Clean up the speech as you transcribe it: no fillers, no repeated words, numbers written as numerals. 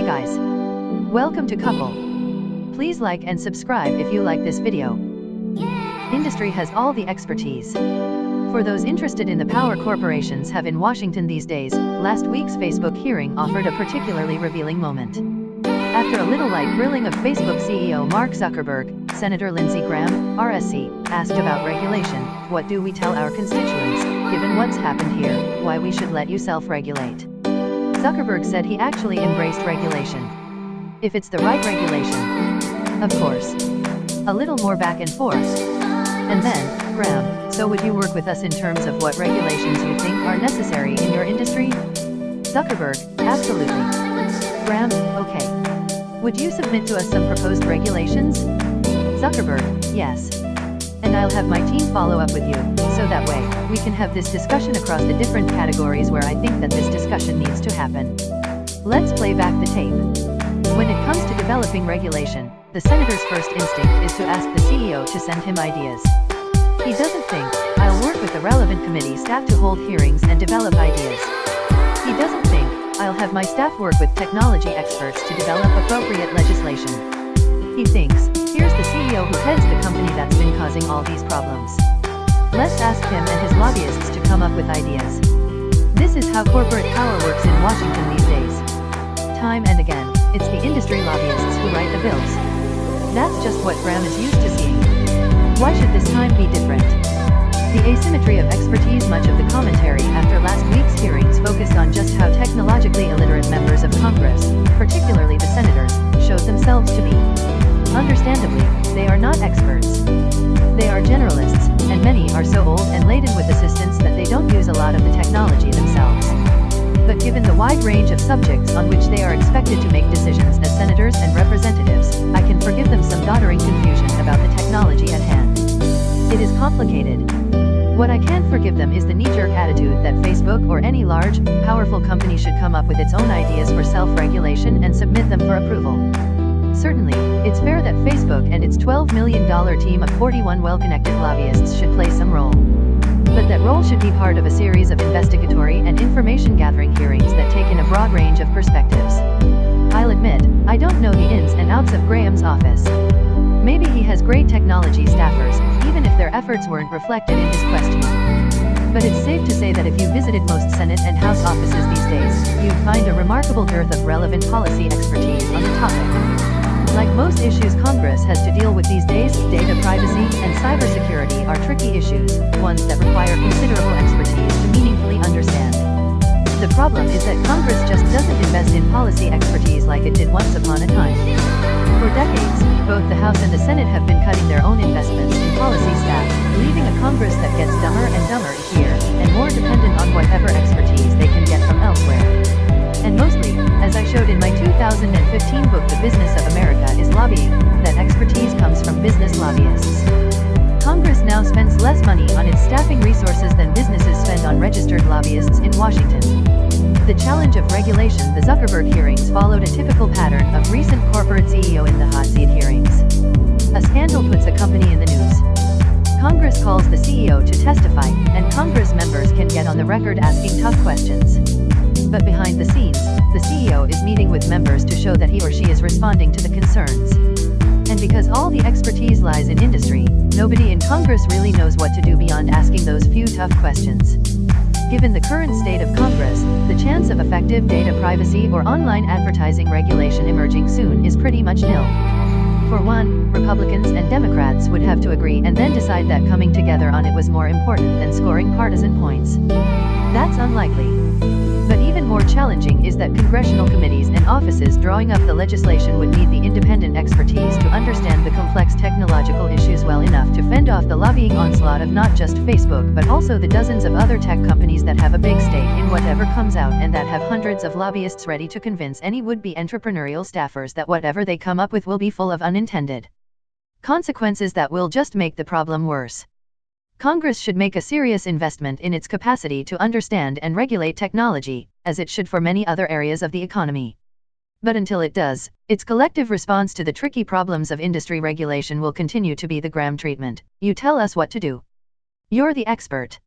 guys. Welcome to Couple. Please like and subscribe if you like this video. Industry has all the expertise. For those interested in the power corporations have in Washington these days, last week's Facebook hearing offered a particularly revealing moment. After a little light grilling of Facebook CEO Mark Zuckerberg, Senator Lindsey Graham, RSC, asked about regulation. What do we tell our constituents, given what's happened here, why we should let you self-regulate? Zuckerberg said he actually embraced regulation. If it's the right regulation. Of course. A little more back and forth. And then, Graham, so would you work with us in terms of what regulations you think are necessary in your industry? Zuckerberg, absolutely. Graham, okay. Would you submit to us some proposed regulations? Zuckerberg, yes. And I'll have my team follow up with you, so that way, we can have this discussion across the different categories where I think that this discussion needs to happen. Let's play back the tape. When it comes to developing regulation, the senator's first instinct is to ask the CEO to send him ideas. He doesn't think, I'll work with the relevant committee staff to hold hearings and develop ideas. He doesn't think, I'll have my staff work with technology experts to develop appropriate legislation. He thinks, here's the CEO who heads the company that's been causing all these problems. Let's ask him and his lobbyists to come up with ideas. This is how corporate power works in Washington these days. Time and again, it's the industry lobbyists who write the bills. That's just what Graham is used to seeing. Why should this time be different? The asymmetry of expertise. Much of the commentary after last week's hearings focused on just how technologically illiterate members of Congress, particularly the senators, showed themselves to be. Understandably, they are not experts. They are generalists, and many are so old and laden with assistance that they don't use a lot of the technology themselves. But given the wide range of subjects on which they are expected to make decisions as senators and representatives, I can forgive them some doddering confusion about the technology at hand. It is complicated. What I can't forgive them is the knee-jerk attitude that Facebook or any large, powerful company should come up with its own ideas for self-regulation and submit them for approval. Certainly, it's fair that Facebook and its $12 million team of 41 well-connected lobbyists should play some role. But that role should be part of a series of investigatory and information-gathering hearings that take in a broad range of perspectives. I'll admit, I don't know the ins and outs of Graham's office. Maybe he has great technology staffers, even if their efforts weren't reflected in his questioning. But it's safe to say that if you visited most Senate and House offices these days, you'd find a remarkable dearth of relevant policy expertise on the topic. Like most issues Congress has to deal with these days, data privacy and cybersecurity are tricky issues, ones that require considerable expertise to meaningfully understand. The problem is that Congress just doesn't invest in policy expertise like it did once upon a time. For decades, both the House and the Senate have been cutting their own investments in policy staff, leaving a Congress that gets dumber and dumber each year, and more dependent on whatever expertise they can get from elsewhere. And mostly, as I showed in my 2015 book The Business of America is Lobbying, that expertise comes from business lobbyists. Congress now spends less money on its staffing resources than businesses spend on registered lobbyists in Washington. The challenge of regulation. The Zuckerberg hearings followed a typical pattern of recent corporate CEO in the hot seat hearings. A scandal puts a company in the news. Congress calls the CEO to testify, and Congress members can get on the record asking tough questions. But behind the scenes, the CEO is meeting with members to show that he or she is responding to the concerns. And because all the expertise lies in industry, nobody in Congress really knows what to do beyond asking those few tough questions. Given the current state of Congress, the chance of effective data privacy or online advertising regulation emerging soon is pretty much nil. For one, Republicans and Democrats would have to agree and then decide that coming together on it was more important than scoring partisan points. That's unlikely. But even more challenging is that congressional committees and offices drawing up the legislation would need the independent expertise to understand the complex technological issues well enough to fend off the lobbying onslaught of not just Facebook but also the dozens of other tech companies that have a big stake in whatever comes out and that have hundreds of lobbyists ready to convince any would-be entrepreneurial staffers that whatever they come up with will be full of unintended consequences that will just make the problem worse. Congress should make a serious investment in its capacity to understand and regulate technology, as it should for many other areas of the economy. But until it does, its collective response to the tricky problems of industry regulation will continue to be the Graham treatment. You tell us what to do. You're the expert.